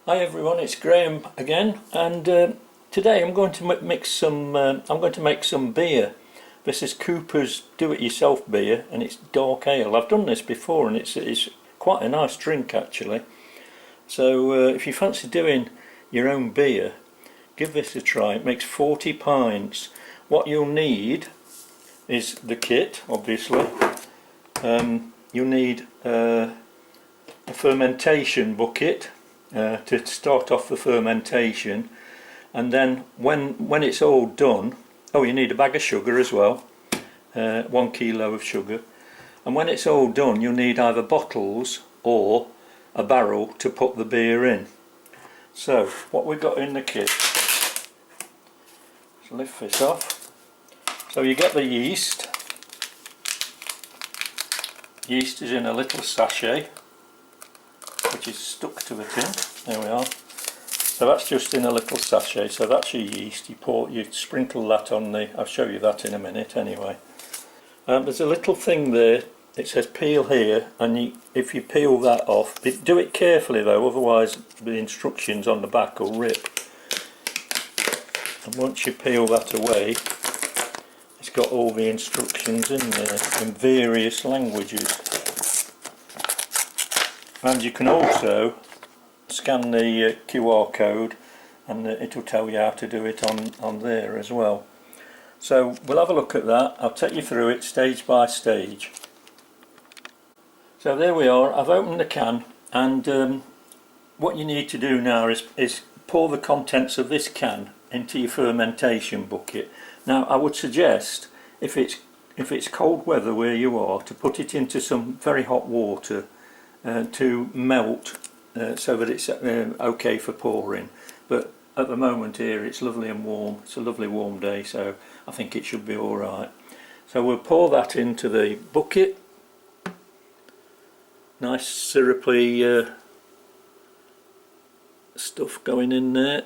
Hi everyone, it's Graham again, and today I'm going to mix some. I'm going to make some beer. This is Cooper's do-it-yourself beer, and it's dark ale. I've done this before, and it's quite a nice drink actually. So if you fancy doing your own beer, give this a try. It makes 40 pints. What you'll need is the kit, obviously. You'll need a fermentation bucket. To start off the fermentation, and then when it's all done, you need a bag of sugar as well, 1 kilo of sugar, and when it's all done you'll need either bottles or a barrel to put the beer in. So what we've got in the kit, let's lift this off. So you get the yeast. Yeast is in a little sachet which is stuck to the tin. There we are. So that's just in a little sachet. So that's your yeast. You sprinkle that on the. I'll show you that in a minute. Anyway, there's a little thing there. It says peel here, and if you peel that off, do it carefully though, otherwise the instructions on the back will rip. And once you peel that away, it's got all the instructions in there in various languages. And you can also scan the QR code, and it'll tell you how to do it on there as well. So we'll have a look at that. I'll take you through it stage by stage. So there we are. I've opened the can, and what you need to do now is pour the contents of this can into your fermentation bucket. Now I would suggest, if it's cold weather where you are, to put it into some very hot water to melt, so that it's okay for pouring. But at the moment here it's lovely and warm. It's a lovely warm day, so I think it should be alright. So we'll pour that into the bucket. Nice syrupy stuff going in there.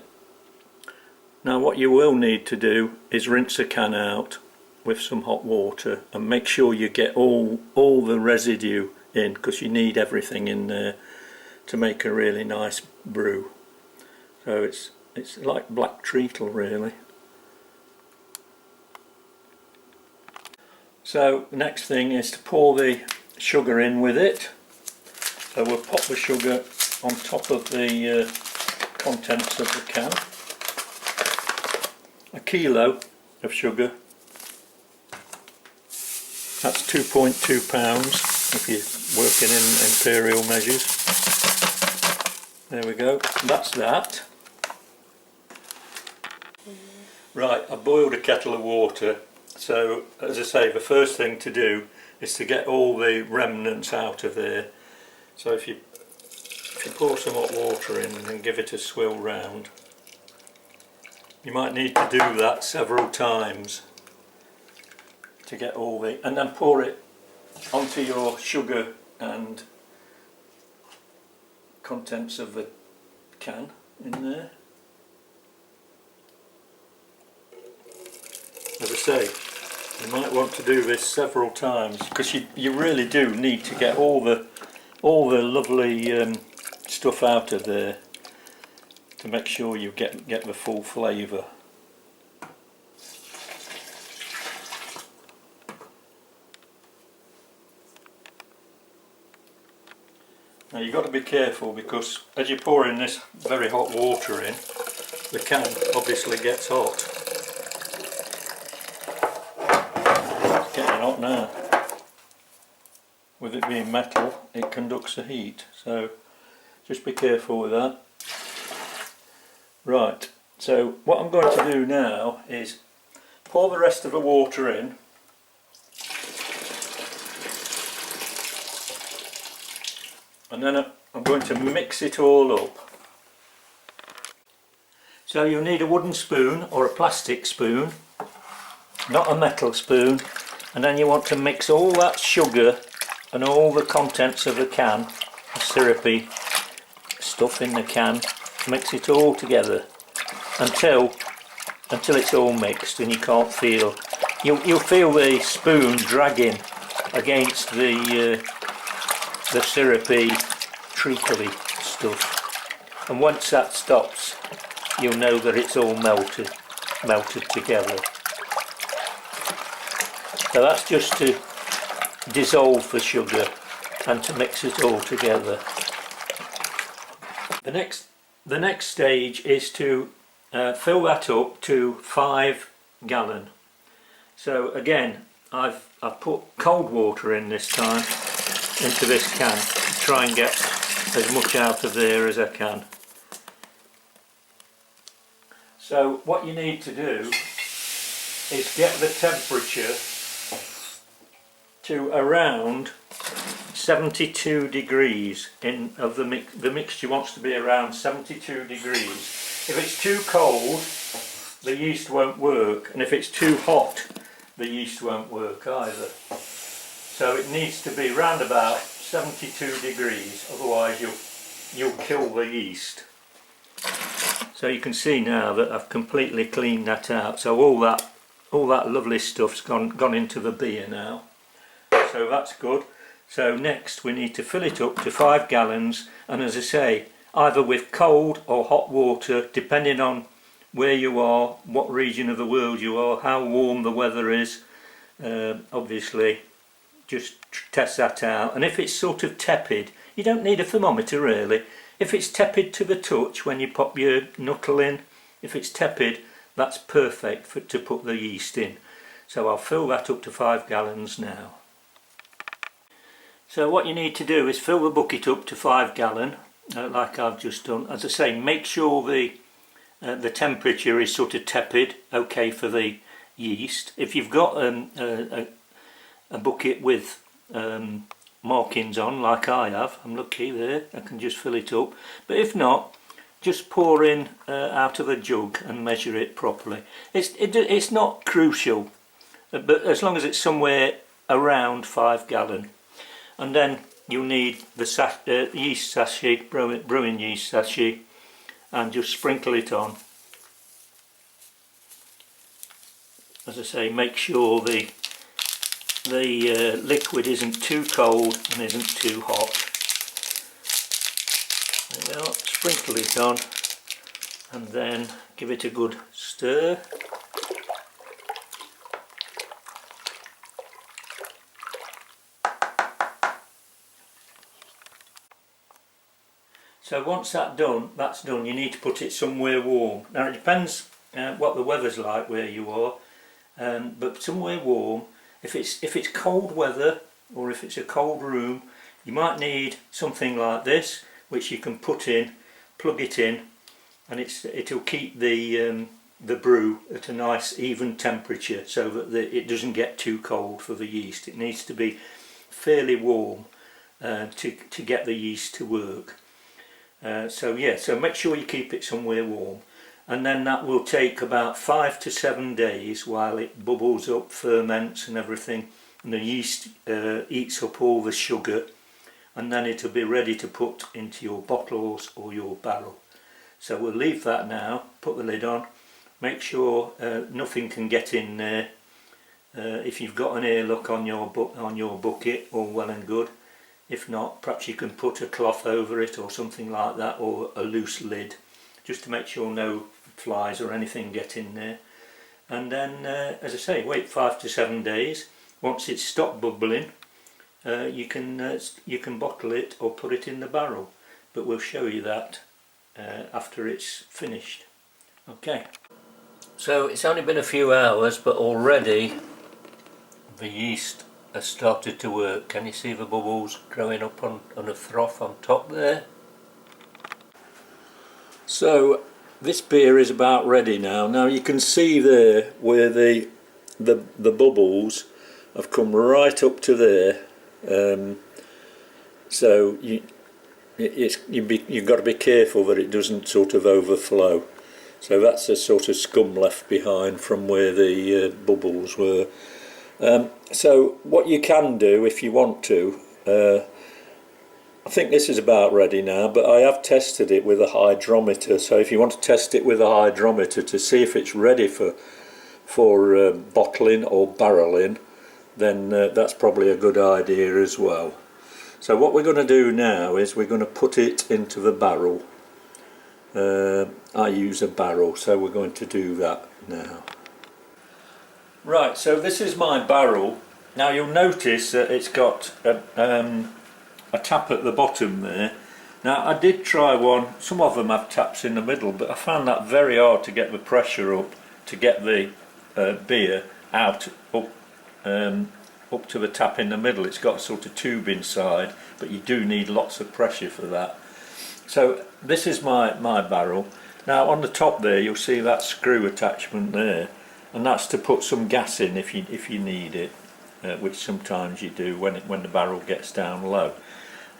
Now what you will need to do is rinse the can out with some hot water and make sure you get all the residue in, because you need everything in there to make a really nice brew. So it's like black treacle really. So the next thing is to pour the sugar in with it. So we'll pop the sugar on top of the contents of the can. 1 kilo of sugar. That's 2.2 pounds if you're working in imperial measures. There we go, that's that. Right, I boiled a kettle of water. So as I say, the first thing to do is to get all the remnants out of there. So if you pour some hot water in and give it a swill round, you might need to do that several times to get all the, and then pour it onto your sugar and contents of the can in there. As I say, you might want to do this several times, because you really do need to get all the lovely stuff out of there to make sure you get the full flavour. Now you've got to be careful, because as you're pouring this very hot water in, the can obviously gets hot. It's getting hot now. With it being metal, it conducts the heat, so just be careful with that. Right, so what I'm going to do now is pour the rest of the water in. And then I'm going to mix it all up. So you'll need a wooden spoon or a plastic spoon, not a metal spoon, and then you want to mix all that sugar and all the contents of the can, the syrupy stuff in the can, mix it all together until it's all mixed, and you can't feel, you'll feel the spoon dragging against the syrupy, treacly stuff. and once that stops you'll know that it's all melted together. So that's just to dissolve the sugar and to mix it all together. The next stage is to fill that up to 5 gallon. So again, I've put cold water in this time into this can to try and get as much out of there as I can. So what you need to do is get the temperature to around 72 degrees of the mixture wants to be around 72 degrees. If it's too cold, the yeast won't work, and if it's too hot, the yeast won't work either. So it needs to be round about 72 degrees, otherwise you'll kill the yeast. So you can see now that I've completely cleaned that out. So all that lovely stuff's gone into the beer now. So that's good. So next we need to fill it up to 5 gallons, and as I say, either with cold or hot water, depending on where you are, what region of the world you are, how warm the weather is. Obviously just test that out, and if it's sort of tepid, you don't need a thermometer really. If it's tepid to the touch when you pop your knuckle in, if it's tepid, that's perfect to put the yeast in. So I'll fill that up to 5 gallons now. So what you need to do is fill the bucket up to 5 gallon, like I've just done. As I say, make sure the temperature is sort of tepid, okay for the yeast. If you've got a bucket with markings on, like I have, I'm lucky there, I can just fill it up. But if not, just pour in out of a jug and measure it properly. It's not crucial, but as long as it's somewhere around 5 gallon. And then you'll need the yeast sachet, brewing yeast sachet, and just sprinkle it on. As I say, make sure the liquid isn't too cold and isn't too hot. There we are, sprinkle it on and then give it a good stir. So once that's done, you need to put it somewhere warm. Now it depends what the weather's like where you are, but somewhere warm. If it's cold weather or if it's a cold room, you might need something like this, which you can put in, plug it in, and it'll keep the brew at a nice even temperature, so that it doesn't get too cold for the yeast. It needs to be fairly warm to get the yeast to work. So make sure you keep it somewhere warm, and then that will take about 5 to 7 days while it bubbles up, ferments and everything, and the yeast eats up all the sugar, and then it'll be ready to put into your bottles or your barrel. So we'll leave that now, put the lid on, make sure nothing can get in there. If you've got an airlock on your bucket, all well and good. If not, perhaps you can put a cloth over it or something like that, or a loose lid, just to make sure no flies or anything get in there. And then, as I say, wait 5 to 7 days. Once it's stopped bubbling, you can bottle it or put it in the barrel. But we'll show you that after it's finished. Okay. So it's only been a few hours, but already the yeast has started to work. Can you see the bubbles growing up on a froth on top there? So this beer is about ready now. Now you can see there where the bubbles have come right up to there. So you've got to be careful that it doesn't sort of overflow. So that's a sort of scum left behind from where the bubbles were. So what you can do if you want to, I think this is about ready now, but I have tested it with a hydrometer. So if you want to test it with a hydrometer to see if it's ready for bottling or barreling, then that's probably a good idea as well. So what we're going to do now is we're going to put it into the barrel. I use a barrel, so we're going to do that now. Right, so this is my barrel. Now you'll notice that it's got a tap at the bottom there. Now I did try one, some of them have taps in the middle, but I found that very hard to get the pressure up, to get the beer out up to the tap in the middle. It's got a sort of tube inside, but you do need lots of pressure for that. So this is my barrel. Now on the top there you'll see that screw attachment there, and that's to put some gas in if you need it, which sometimes you do when the barrel gets down low.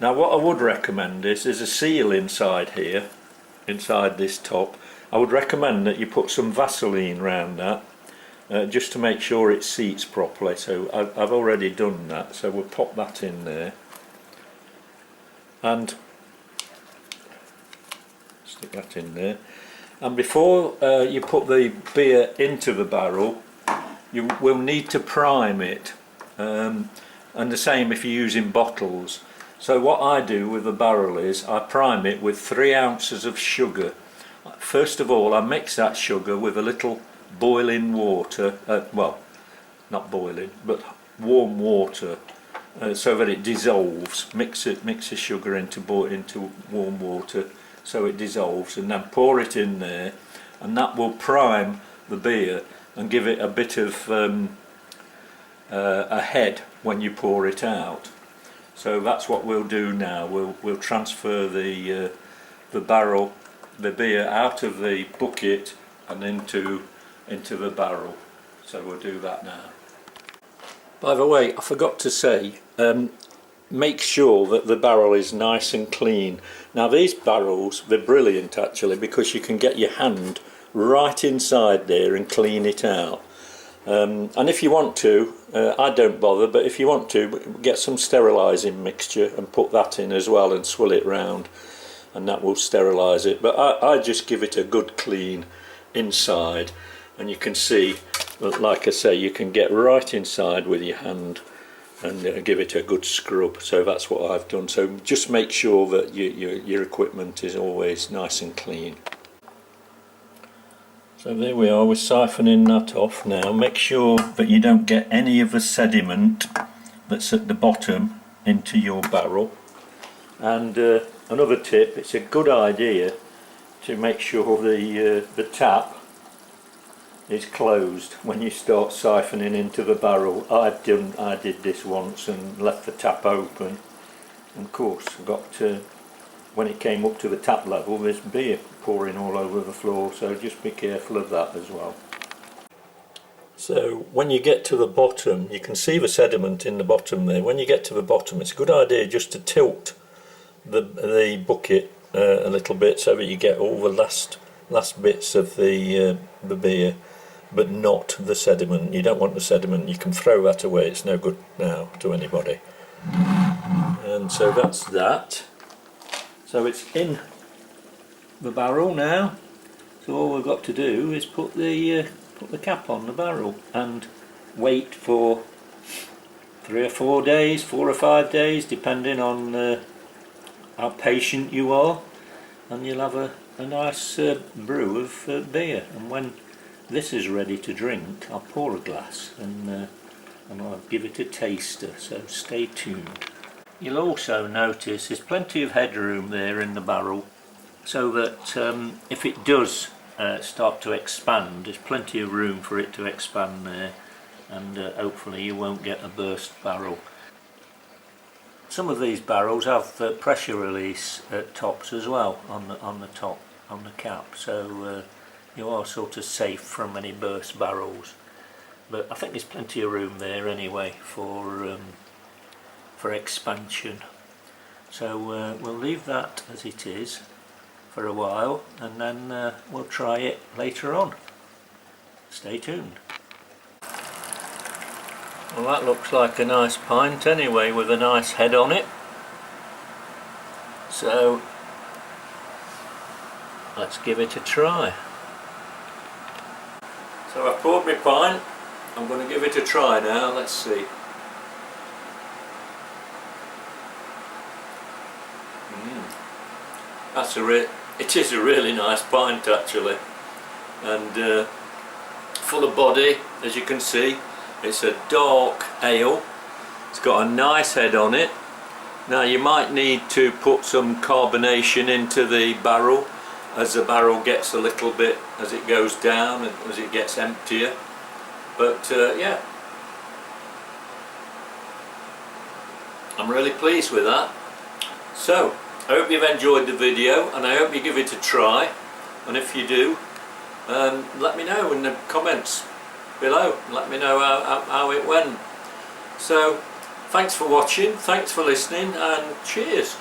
Now what I would recommend is there's a seal inside here, inside this top. I would recommend that you put some Vaseline around that, just to make sure it seats properly. So I've already done that, so we'll pop that in there and stick that in there. And before you put the beer into the barrel, you will need to prime it, and the same if you're using bottles. So what I do with the barrel is I prime it with 3 ounces of sugar. First of all I mix that sugar with a little boiling water, well not boiling but warm water, so that it dissolves. Mix the sugar into warm water so it dissolves, and then pour it in there, and that will prime the beer and give it a bit of a head when you pour it out. So that's what we'll do now. We'll transfer the barrel, the beer out of the bucket and into the barrel. So we'll do that now. By the way, I forgot to say, make sure that the barrel is nice and clean. Now these barrels, they're brilliant actually, because you can get your hand right inside there and clean it out. And if you want to, I don't bother, but if you want to, get some sterilising mixture and put that in as well and swill it round, and that will sterilise it. But I just give it a good clean inside, and you can see that, like I say, you can get right inside with your hand and give it a good scrub. So that's what I've done. So just make sure that your equipment is always nice and clean. So there we are, we're siphoning that off now. Make sure that you don't get any of the sediment that's at the bottom into your barrel. And another tip, it's a good idea to make sure the tap is closed when you start siphoning into the barrel. I did this once and left the tap open, and of course when it came up to the tap level, there's beer pouring all over the floor, so just be careful of that as well. So when you get to the bottom, you can see the sediment in the bottom there. When you get to the bottom, it's a good idea just to tilt the bucket a little bit so that you get all the last bits of the beer, but not the sediment. You don't want the sediment. You can throw that away. It's no good now to anybody. And so that's that. So it's in the barrel now. So all we've got to do is put the cap on the barrel and wait for 3 or 4 days, 4 or 5 days, depending on how patient you are, and you'll have a nice brew of beer. And when this is ready to drink, I'll pour a glass and I'll give it a taster, so stay tuned. You'll also notice there's plenty of headroom there in the barrel, so that if it does start to expand, there's plenty of room for it to expand there, and hopefully you won't get a burst barrel. Some of these barrels have pressure release tops as well on the top, on the cap, so you are sort of safe from any burst barrels. But I think there's plenty of room there anyway for expansion. So we'll leave that as it is for a while, and then we'll try it later on. Stay tuned. Well, that looks like a nice pint anyway, with a nice head on it. So let's give it a try. So I've poured my pint. I'm going to give it a try now. Let's see. That's It is a really nice pint actually, and full of body, as you can see. It's a dark ale. It's got a nice head on it. Now you might need to put some carbonation into the barrel as the barrel gets a little bit, as it goes down and as it gets emptier, but yeah, I'm really pleased with that. So I hope you've enjoyed the video, and I hope you give it a try, and if you do, let me know in the comments below. Let me know how it went. So thanks for watching, thanks for listening, and cheers.